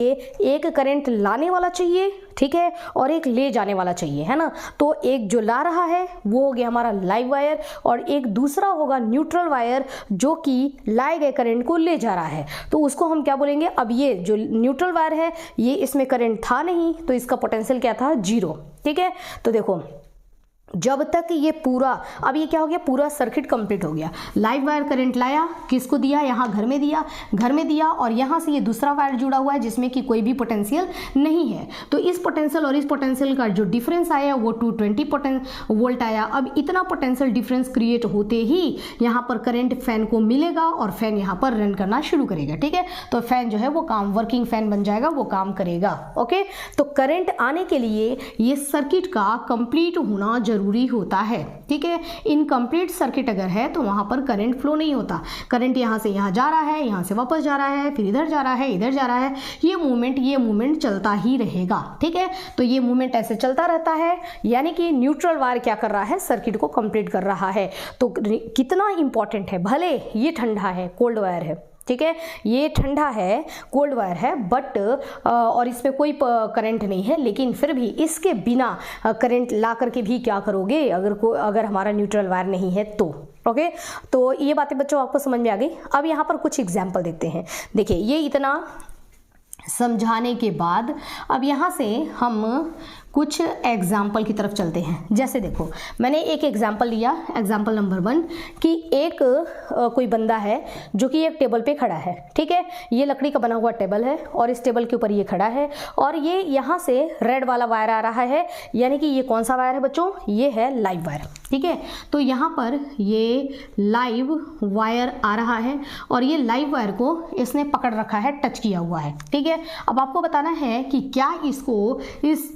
एक करंट लाने वाला चाहिए, ठीक है, और एक ले जाने वाला चाहिए, है ना। तो एक जो ला रहा है वो हो गया हमारा लाइव वायर, और एक दूसरा होगा न्यूट्रल वायर जो कि लाए गए करंट को ले जा रहा है। तो उसको हम क्या बोलेंगे, अब ये जो न्यूट्रल वायर है ये इसमें करंट था नहीं, तो इसका पोटेंशियल क्या था, 0, ठीक है। तो देखो जब तक ये पूरा, अब ये क्या हो गया, पूरा सर्किट कंप्लीट हो गया। लाइव वायर करंट लाया, किसको दिया, यहाँ घर में दिया, और यहाँ से ये दूसरा वायर जुड़ा हुआ है जिसमें कि कोई भी पोटेंशियल नहीं है। तो इस पोटेंशियल और इस पोटेंशियल का जो डिफरेंस आया वो 220 वोल्ट आया। अब इतना पोटेंशियल डिफरेंस क्रिएट होते ही यहाँ पर करंट फैन को मिलेगा और फैन यहाँ पर रन करना शुरू करेगा, ठीक है। तो फैन जो है वो वर्किंग फैन बन जाएगा, वो काम करेगा, ओके। तो करंट आने के लिए ये सर्किट का कंप्लीट होना जरूरी होता है, ठीक है। इनकम्प्लीट सर्किट अगर है तो वहां पर करंट फ्लो नहीं होता। करंट यहां से यहां जा रहा है, यहां से वापस जा रहा है, फिर इधर जा रहा है, इधर जा रहा है, ये मूवमेंट चलता ही रहेगा, ठीक है। तो ये मूवमेंट ऐसे चलता रहता है, यानी कि न्यूट्रल वायर क्या कर रहा है, सर्किट को कंप्लीट कर रहा है। तो कितना इंपॉर्टेंट है, भले ये ठंडा है, कोल्ड वायर है, ठीक है, ये ठंडा है, कोल्ड वायर है, बट और इसमें कोई करंट नहीं है, लेकिन फिर भी इसके बिना करंट ला करके भी क्या करोगे, अगर हमारा न्यूट्रल वायर नहीं है तो, ओके। तो ये बातें बच्चों आपको समझ में आ गई। अब यहाँ पर कुछ एग्जाम्पल देखते हैं। देखिए ये इतना समझाने के बाद अब यहाँ से हम कुछ एग्जाम्पल की तरफ चलते हैं। जैसे देखो मैंने एक एग्जाम्पल लिया, एग्जाम्पल नंबर 1 कि एक कोई बंदा है जो कि एक टेबल पे खड़ा है, ठीक है। ये लकड़ी का बना हुआ टेबल है और इस टेबल के ऊपर ये खड़ा है, और ये यहाँ से रेड वाला वायर आ रहा है, यानी कि ये कौन सा वायर है बच्चों, ये है लाइव वायर, ठीक है। तो यहाँ पर ये लाइव वायर आ रहा है और ये लाइव वायर को इसने पकड़ रखा है, टच किया हुआ है, ठीक है। अब आपको बताना है कि क्या इसको, इस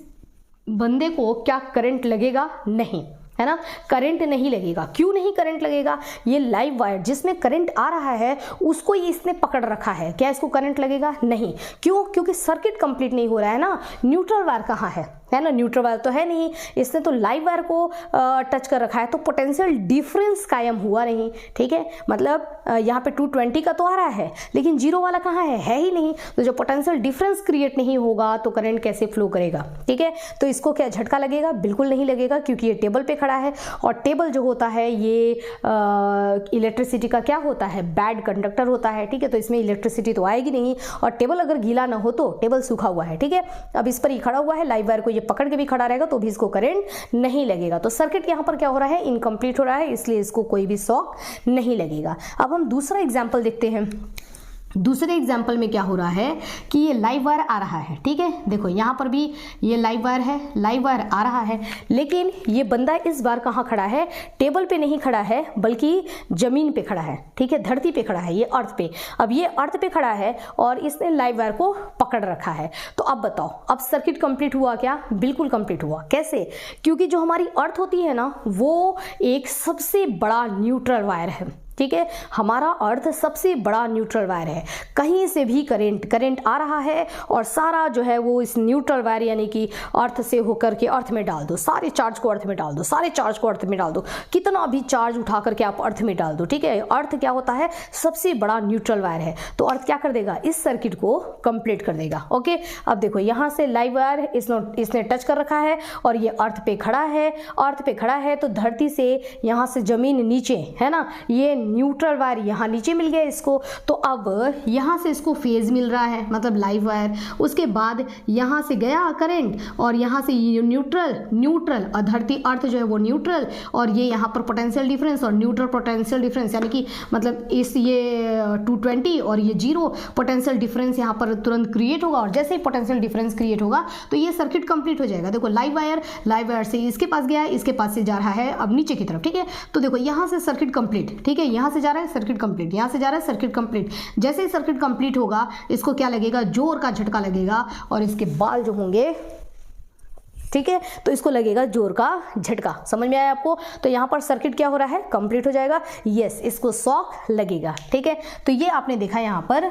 बंदे को क्या करंट लगेगा, नहीं, है ना, करंट नहीं लगेगा। क्यों नहीं करंट लगेगा, ये लाइव वायर जिसमें करंट आ रहा है उसको ये इसने पकड़ रखा है, क्या इसको करंट लगेगा, नहीं। क्यों, क्योंकि सर्किट कंप्लीट नहीं हो रहा है ना। न्यूट्रल वायर कहाँ है ना, न्यूट्रल वायर तो है नहीं, इसने तो लाइव वायर को टच कर रखा है, तो पोटेंशियल डिफरेंस कायम हुआ नहीं, ठीक है। मतलब यहाँ पे 220 का तो आ रहा है, लेकिन 0 वाला कहाँ है ही नहीं। तो जो पोटेंशियल डिफरेंस क्रिएट नहीं होगा तो करंट कैसे फ्लो करेगा, ठीक है। तो इसको क्या झटका लगेगा, बिल्कुल नहीं लगेगा, क्योंकि ये टेबल पे खड़ा है, और टेबल जो होता है ये इलेक्ट्रिसिटी का क्या होता है, बैड कंडक्टर होता है, ठीक है। तो इसमें इलेक्ट्रिसिटी तो आएगी नहीं, और टेबल अगर गीला ना हो तो टेबल सूखा हुआ है, ठीक है। अब इस पर ये खड़ा हुआ है, लाइव वायर को ये पकड़ के भी खड़ा रहेगा तो भी इसको करंट नहीं लगेगा। तो सर्किट यहाँ पर क्या हो रहा है, इनकम्प्लीट हो रहा है, इसलिए इसको कोई भी शॉक नहीं लगेगा। अब हम दूसरा एग्जाम्पल देखते हैं। दूसरे एग्जाम्पल में क्या हो रहा है कि ये लाइव वायर आ रहा है, ठीक है। देखो यहाँ पर भी ये लाइव वायर है, लाइव वायर आ रहा है, लेकिन ये बंदा इस बार कहाँ खड़ा है, टेबल पे नहीं खड़ा है बल्कि जमीन पे खड़ा है, ठीक है, धरती पे खड़ा है, ये अर्थ पे। अब ये अर्थ पे खड़ा है और इसने लाइव वायर को पकड़ रखा है। तो अब बताओ, अब सर्किट कंप्लीट हुआ क्या, बिल्कुल कंप्लीट हुआ। कैसे, क्योंकि जो हमारी अर्थ होती है ना वो एक सबसे बड़ा न्यूट्रल वायर है, ठीक है। हमारा अर्थ सबसे बड़ा न्यूट्रल वायर है, कहीं से भी करंट आ रहा है और सारा जो है वो इस न्यूट्रल वायर यानी कि अर्थ से होकर के अर्थ में डाल दो, सारे चार्ज को अर्थ में डाल दो, सारे चार्ज को अर्थ में डाल दो, कितना भी चार्ज उठा करके आप अर्थ में डाल दो, ठीक है। अर्थ क्या होता है, सबसे बड़ा न्यूट्रल वायर है, तो अर्थ क्या कर देगा, इस सर्किट को कंप्लीट कर देगा, ओके। अब देखो यहाँ से लाइव वायर इसने टच कर रखा है और ये अर्थ पे खड़ा है, अर्थ पे खड़ा है तो धरती से यहाँ से जमीन नीचे है ना, ये न्यूट्रल वायर यहाँ नीचे मिल गया इसको। तो अब यहाँ से इसको फेज मिल रहा है, मतलब लाइव वायर, उसके बाद यहाँ से गया करंट और यहाँ से ये न्यूट्रल और धरती अर्थ जो है वो न्यूट्रल, और ये यहाँ पर पोटेंशियल डिफरेंस और न्यूट्रल पोटेंशियल डिफरेंस, यानी कि मतलब इस ये 220 और ये 0 पोटेंशियल डिफरेंस यहाँ पर तुरंत क्रिएट होगा, और जैसे ही पोटेंशियल डिफरेंस क्रिएट होगा तो ये सर्किट कंप्लीट हो जाएगा। देखो लाइव वायर से इसके पास गया, इसके पास से जा रहा है अब नीचे की तरफ, ठीक है। तो देखो यहाँ से सर्किट कंप्लीट, ठीक है, यहाँ से जा रहा है सर्किट कंप्लीट, यहाँ से जा रहा है सर्किट कंप्लीट। जैसे ही सर्किट कंप्लीट होगा इसको क्या लगेगा, जोर का झटका लगेगा और इसके बाल जो होंगे, ठीक है, तो इसको लगेगा जोर का झटका। समझ में आया आपको। तो यहाँ पर सर्किट क्या हो रहा है, कंप्लीट हो जाएगा, यस, इसको शॉक लगेगा, ठीक है। तो ये आपने देखा यहाँ पर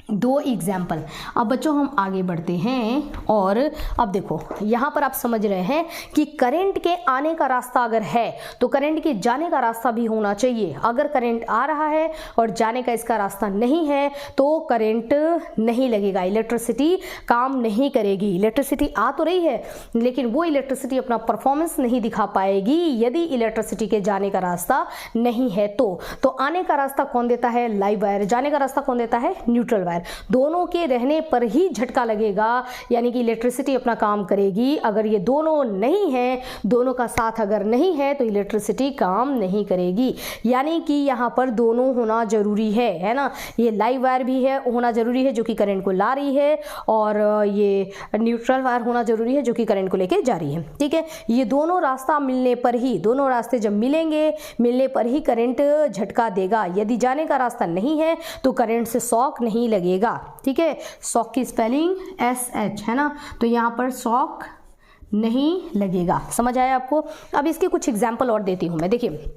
दो एग्जाम्पल। अब बच्चों हम आगे बढ़ते हैं और अब देखो यहाँ पर आप समझ रहे हैं कि करंट के आने का रास्ता अगर है तो करंट के जाने का रास्ता भी होना चाहिए। अगर करंट आ रहा है और जाने का इसका रास्ता नहीं है तो करंट नहीं लगेगा, इलेक्ट्रिसिटी काम नहीं करेगी। इलेक्ट्रिसिटी आ तो रही है लेकिन वो इलेक्ट्रिसिटी अपना परफॉर्मेंस नहीं दिखा पाएगी यदि इलेक्ट्रिसिटी के जाने का रास्ता नहीं है। तो आने का रास्ता कौन देता है? Live wire. जाने का रास्ता कौन देता है? Neutral wire. दोनों के रहने पर ही झटका लगेगा, यानी कि इलेक्ट्रिसिटी अपना काम करेगी। अगर ये दोनों नहीं है, दोनों का साथ अगर नहीं है तो इलेक्ट्रिसिटी काम नहीं करेगी। यानी कि यहाँ पर दोनों होना जरूरी है ना। ये लाइव वायर भी है होना जरूरी है जो कि करंट को ला रही है, और ये न्यूट्रल वायर होना जरूरी है जो कि करंट को लेके जा रही है। ठीक है, ये दोनों रास्ता मिलने पर ही, दोनों रास्ते जब मिलने पर ही करंट झटका देगा। यदि जाने का रास्ता नहीं है तो करंट से शॉक नहीं लगेगा। ठीक है, शॉक की स्पेलिंग SH है ना, तो यहाँ पर शॉक नहीं लगेगा। समझ आया आपको? अब इसके कुछ एग्जाम्पल और देती हूँ मैं। देखिए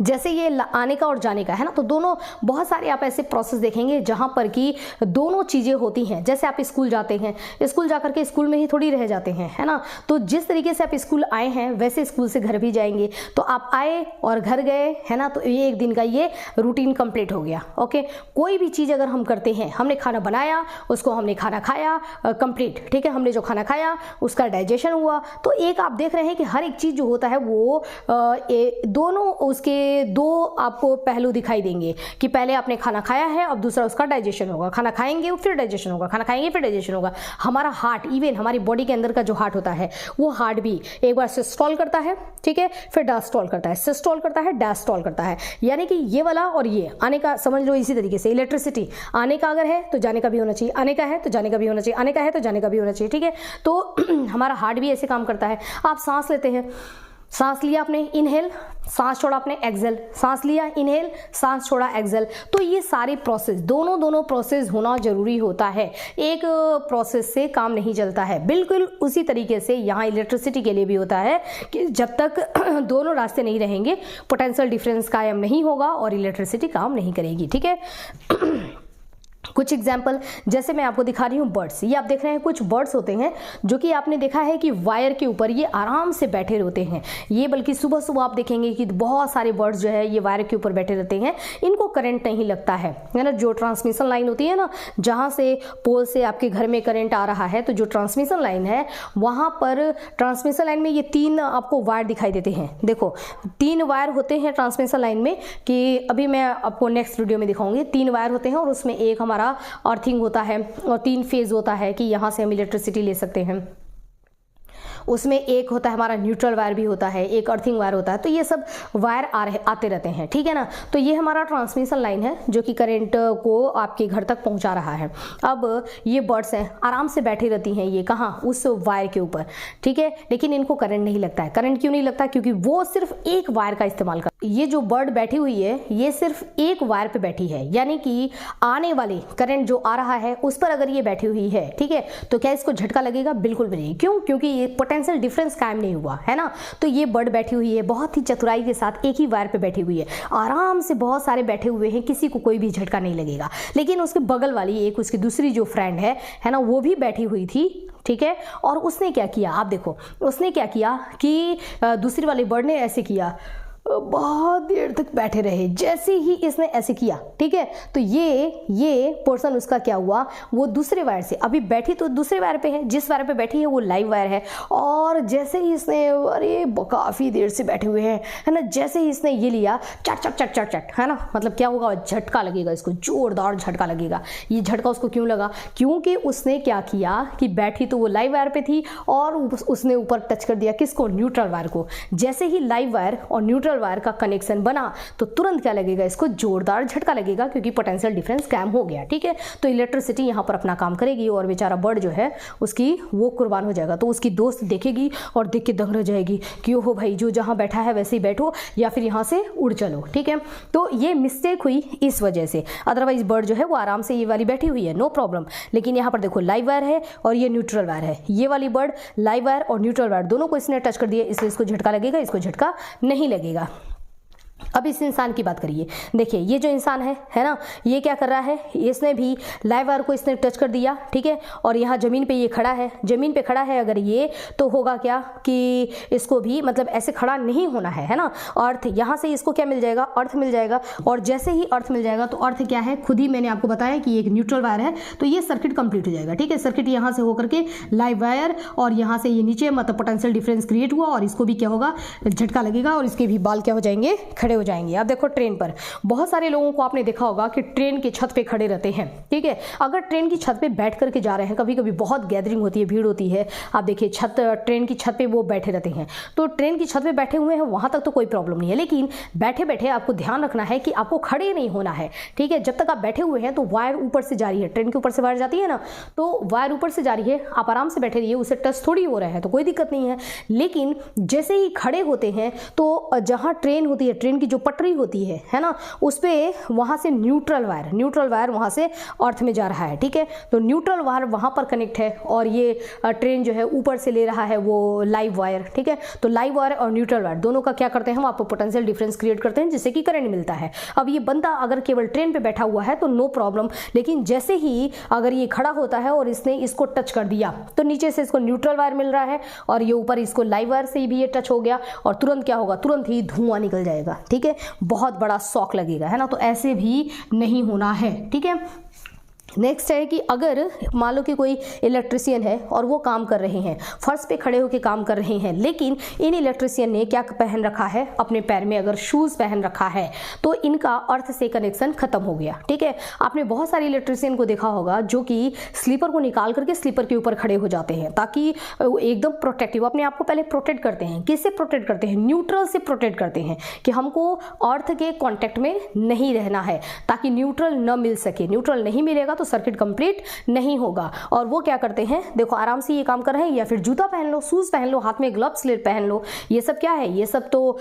जैसे ये आने का और जाने का है ना, तो दोनों बहुत सारे आप ऐसे प्रोसेस देखेंगे जहां पर कि दोनों चीजें होती हैं। जैसे आप स्कूल जाते हैं, स्कूल जाकर के स्कूल में ही थोड़ी रह जाते हैं, है ना। तो जिस तरीके से आप स्कूल आए हैं वैसे स्कूल से घर भी जाएंगे। तो आप आए और घर गए, है ना, तो ये एक दिन का ये रूटीन कंप्लीट हो गया। ओके, कोई भी चीज अगर हम करते हैं, हमने खाना बनाया, उसको हमने खाना खाया कंप्लीट। ठीक है, हमने जो खाना खाया उसका डाइजेशन हुआ। तो एक आप देख रहे हैं कि हर एक चीज जो होता है वो दोनों उसके दो आपको पहलू दिखाई देंगे कि पहले आपने खाना खाया है, अब दूसरा उसका डाइजेशन होगा। खाना खाएंगे फिर डाइजेशन होगा, खाना खाएंगे फिर डाइजेशन होगा। हमारा हार्ट, इवन हमारी बॉडी के अंदर का जो हार्ट होता है वो हार्ट भी एक बार सिस्टोल करता है, ठीक है, फिर डायस्टोल करता है, सिस्टोल करता है, डायस्टोल करता है। यानी कि ये वाला और ये आने का समझ लो। इसी तरीके से इलेक्ट्रिसिटी आने का अगर है तो जाने का भी होना चाहिए, आने का है तो जाने का भी होना चाहिए, आने का है तो जाने का भी होना चाहिए। ठीक है, तो हमारा हार्ट भी ऐसे काम करता है। आप सांस लेते हैं, सांस लिया आपने इनहेल, सांस छोड़ा आपने एक्सेल, सांस लिया इनहेल, सांस छोड़ा एक्सेल। तो ये सारे प्रोसेस दोनों प्रोसेस होना जरूरी होता है। एक प्रोसेस से काम नहीं चलता है। बिल्कुल उसी तरीके से यहाँ इलेक्ट्रिसिटी के लिए भी होता है कि जब तक दोनों रास्ते नहीं रहेंगे पोटेंशियल डिफरेंस कायम नहीं होगा और इलेक्ट्रिसिटी काम नहीं करेगी। ठीक है, कुछ एग्जाम्पल जैसे मैं आपको दिखा रही हूँ बर्ड्स। ये आप देख रहे हैं कुछ बर्ड्स होते हैं जो कि आपने देखा है कि वायर के ऊपर ये आराम से बैठे रहते हैं। ये बल्कि सुबह सुबह आप देखेंगे कि बहुत सारे बर्ड्स जो है ये वायर के ऊपर बैठे रहते हैं। इनको करंट नहीं लगता है ना। जो ट्रांसमिशन लाइन होती है ना, जहाँ से पोल से आपके घर में करंट आ रहा है, तो जो ट्रांसमिशन लाइन है वहाँ पर ट्रांसमिशन लाइन में ये 3 आपको वायर दिखाई देते हैं। देखो 3 वायर होते हैं ट्रांसमिशन लाइन में, कि अभी मैं आपको नेक्स्ट वीडियो में दिखाऊंगी। 3 वायर होते हैं और उसमें एक हमारा अर्थिंग होता है और 3 फेज होता है कि यहां से हम इलेक्ट्रिसिटी ले सकते हैं। उसमें एक होता है हमारा न्यूट्रल वायर भी होता है, एक अर्थिंग वायर होता है। तो ये सब वायर आते रहते हैं। ठीक है ना, तो ये हमारा ट्रांसमिशन लाइन है जो कि करंट को आपके घर तक पहुंचा रहा है। अब ये बर्ड्स हैं, आराम से बैठी रहती हैं ये कहाँ, उस वायर के ऊपर। ठीक है, लेकिन इनको करंट नहीं लगता है। करंट क्यों नहीं लगता? क्योंकि वो सिर्फ एक वायर का इस्तेमाल कर, ये जो बर्ड बैठी हुई है ये सिर्फ एक वायर पे बैठी है। यानी कि आने वाले करंट जो आ रहा है उस पर अगर ये बैठी हुई है, ठीक है, तो क्या इसको झटका लगेगा? बिल्कुल भी नहीं। क्यों? क्योंकि ये पोटेंशियल डिफरेंस कायम नहीं हुआ है ना। तो ये बर्ड बैठी हुई है बहुत ही चतुराई के साथ, एक ही वायर पे बैठी हुई है, आराम से बहुत सारे बैठे हुए हैं, किसी को कोई भी झटका नहीं लगेगा। लेकिन उसके बगल वाली एक उसकी दूसरी जो फ्रेंड है ना, वो भी बैठी हुई थी। ठीक है, और उसने क्या किया आप देखो, उसने क्या किया कि दूसरी वाली बर्ड ने ऐसे किया, बहुत देर तक बैठे रहे। जैसे ही इसने ऐसे किया, ठीक है, तो ये पोर्शन उसका क्या हुआ, वो दूसरे वायर से, अभी बैठी तो दूसरे वायर पे है, जिस वायर पे बैठी है वो लाइव वायर है, और जैसे ही इसने, अरे काफी देर से बैठे हुए हैं, है ना, जैसे ही इसने ये लिया, चट चट चट चट चट, है ना, मतलब क्या होगा, झटका लगेगा इसको, जोरदार झटका लगेगा। ये झटका उसको क्यों लगा? क्योंकि उसने क्या किया कि बैठी तो वो लाइव वायर पे थी और उसने ऊपर टच कर दिया किसको? न्यूट्रल वायर को। जैसे ही लाइव वायर और न्यूट्रल वायर का कनेक्शन बना तो तुरंत क्या लगेगा इसको? जोरदार झटका लगेगा, क्योंकि पोटेंशियल डिफरेंस कम हो गया। ठीक है, तो इलेक्ट्रिसिटी यहां पर अपना काम करेगी और बेचारा बर्ड जो है उसकी वो कुर्बान हो जाएगा। तो उसकी दोस्त देखेगी और देख के दंग रह जाएगी कि ओहो भाई, जो जहां बैठा है वैसे ही बैठो या फिर यहां से उड़ चलो। ठीक है, तो ये मिस्टेक हुई इस वजह से। अदरवाइज बर्ड जो है वो आराम से ये वाली बैठी हुई है, नो प्रॉब्लम। लेकिन यहाँ पर देखो लाइव वायर है और ये न्यूट्रल वायर है। ये वाली बर्ड लाइव वायर और न्यूट्रल वायर दोनों को इसने टच कर दिया, इसलिए इसको झटका लगेगा, इसको झटका नहीं लगेगा। अब इस इंसान की बात करिए, देखिए ये जो इंसान है ना, ये क्या कर रहा है, इसने भी लाइव वायर को इसने टच कर दिया, ठीक है, और यहाँ ज़मीन पे ये खड़ा है, ज़मीन पे खड़ा है अगर ये, तो होगा क्या कि इसको भी मतलब ऐसे खड़ा नहीं होना है ना, अर्थ यहाँ से इसको क्या मिल जाएगा, अर्थ मिल जाएगा, और जैसे ही अर्थ मिल जाएगा तो अर्थ क्या है, खुद ही मैंने आपको बताया कि एक न्यूट्रल वायर है, तो ये सर्किट कंप्लीट हो जाएगा, ठीक है, सर्किट यहाँ से होकर के लाइव वायर और यहाँ से ये नीचे मतलब पोटेंशियल डिफरेंस क्रिएट हुआ और इसको भी क्या होगा, झटका लगेगा और इसके भी बाल क्या हो जाएंगे, खड़े हो जाएंगे। अब देखो ट्रेन पर बहुत सारे लोगों को आपने देखा होगा कि ट्रेन की छत पे खड़े रहते हैं, ठीक है, अगर ट्रेन की छत पे बैठ करके जा रहे हैं, कभी कभी बहुत गैदरिंग होती है, भीड़ होती है, आप देखिए ट्रेन की छत पे वो बैठे रहते हैं, तो ट्रेन की छत पे बैठे हुए हैं वहां तक तो कोई प्रॉब्लम नहीं है, लेकिन बैठे बैठे आपको ध्यान रखना है कि आपको खड़े नहीं होना है, ठीक है, जब तक आप बैठे हुए हैं तो वायर ऊपर से जा रही है, ट्रेन के ऊपर से वायर जाती है ना, तो वायर ऊपर से जा रही है, आप आराम से बैठे रहिए, उसे टच थोड़ी हो रहा है तो कोई दिक्कत नहीं है, लेकिन जैसे ही खड़े होते हैं तो जहां ट्रेन होती है, ट्रेन की जो पटरी होती है ना, उस पे वहां से न्यूट्रल वायर वहां से अर्थ में जा रहा है, ठीक है, तो न्यूट्रल वायर वहां पर कनेक्ट है और ये ट्रेन जो है ऊपर से ले रहा है वो लाइव वायर, ठीक है, तो लाइव वायर और न्यूट्रल वायर दोनों का क्या करते हैं हम, आपको पोटेंशियल डिफरेंस क्रिएट करते हैं जिससे कि करंट मिलता है। अब ये बंदा अगर केवल ट्रेन पे बैठा हुआ है तो नो प्रॉब्लम, लेकिन जैसे ही अगर ये खड़ा होता है और इसने इसको टच कर दिया तो नीचे से इसको न्यूट्रल वायर मिल रहा है और ये ऊपर इसको लाइव वायर से भी ये टच हो गया और तुरंत क्या होगा, तुरंत ही धुआं निकल जाएगा, ठीक है, बहुत बड़ा शॉक लगेगा, है ना, तो ऐसे भी नहीं होना है, ठीक है। नेक्स्ट है कि अगर मान लो कि कोई इलेक्ट्रिशियन है और वो काम कर रहे हैं, फर्श पे खड़े होकर काम कर रहे हैं, लेकिन इन इलेक्ट्रिशियन ने क्या पहन रखा है, अपने पैर में अगर शूज़ पहन रखा है तो इनका अर्थ से कनेक्शन खत्म हो गया, ठीक है। आपने बहुत सारे इलेक्ट्रिशियन को देखा होगा जो कि स्लीपर को निकाल करके स्लीपर के ऊपर खड़े हो जाते हैं ताकि एकदम प्रोटेक्टिव, अपने आप को पहले प्रोटेक्ट करते हैं, किससे प्रोटेक्ट करते हैं, न्यूट्रल से प्रोटेक्ट करते हैं कि हमको अर्थ के कॉन्टेक्ट में नहीं रहना है ताकि न्यूट्रल न मिल सके, न्यूट्रल नहीं मिलेगा तो सर्किट कंप्लीट नहीं होगा। और वो क्या करते हैं, देखो आराम से ये काम कर रहे हैं, या फिर जूता पहन लो, शूज पहन लो, हाथ में ग्लव्स पहन लो, ये सब क्या है, ये सब तो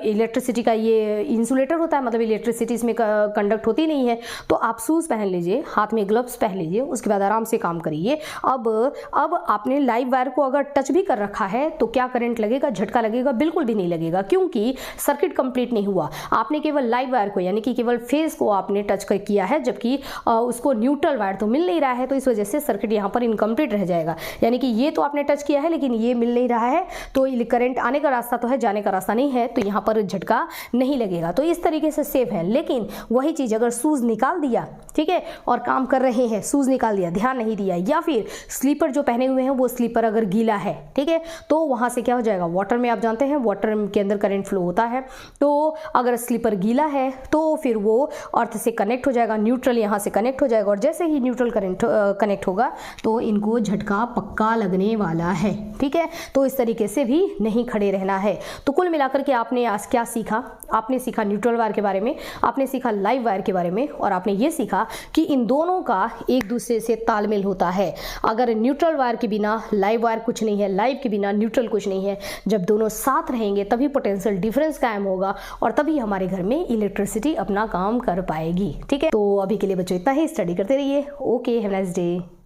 इलेक्ट्रिसिटी का ये इंसुलेटर होता है, मतलब इलेक्ट्रिसिटी इसमें कंडक्ट होती नहीं है, तो आप शूज पहन लीजिए, हाथ में ग्लव्स पहन लीजिए, उसके बाद आराम से काम करिए। अब आपने लाइव वायर को अगर टच भी कर रखा है तो क्या करंट लगेगा, झटका लगेगा, बिल्कुल भी नहीं लगेगा, क्योंकि सर्किट कंप्लीट नहीं हुआ, आपने केवल लाइव वायर को यानी कि केवल फेज को आपने टच किया है, जबकि उसको न्यूट्रल वायर तो मिल नहीं रहा है, तो इस वजह से सर्किट यहाँ पर इनकम्प्लीट रह जाएगा, यानी कि ये तो आपने टच किया है लेकिन ये मिल नहीं रहा है, तो करंट आने का रास्ता तो है, जाने का रास्ता नहीं है, तो यहाँ पर झटका नहीं लगेगा, तो इस तरीके से सेफ है। लेकिन वही चीज अगर शूज निकाल दिया, ठीक है, और काम कर रहे हैं, शूज निकाल दिया, ध्यान नहीं दिया, या फिर स्लीपर जो पहने हुए हैं वो स्लीपर अगर गीला है, ठीक है, तो वहां से क्या हो जाएगा, वाटर में आप जानते हैं वाटर के अंदर करंट फ्लो होता है, तो अगर स्लीपर गीला है तो फिर वो अर्थ से कनेक्ट हो जाएगा, न्यूट्रल यहाँ से कनेक्ट हो जाएगा, और जैसे ही न्यूट्रल करंट कनेक्ट होगा तो इनको झटका पक्का लगने वाला है, ठीक है। तो इस तरीके से भी नहीं खड़े रहना है। तो कुल मिलाकर के आपने आज क्या सीखा, आपने सीखा न्यूट्रल वायर के बारे में, आपने सीखा लाइव वायर के बारे में, और आपने ये सीखा कि इन दोनों का एक दूसरे से तालमेल होता है। अगर न्यूट्रल वायर के बिना लाइव वायर कुछ नहीं है, लाइव के बिना न्यूट्रल कुछ नहीं है, जब दोनों साथ रहेंगे तभी पोटेंशियल डिफरेंस कायम होगा और तभी हमारे घर में इलेक्ट्रिसिटी अपना काम कर पाएगी, ठीक है। तो अभी के लिए बच्चों इतना ही, स्टडी करते रहिए। Okay, have a nice day.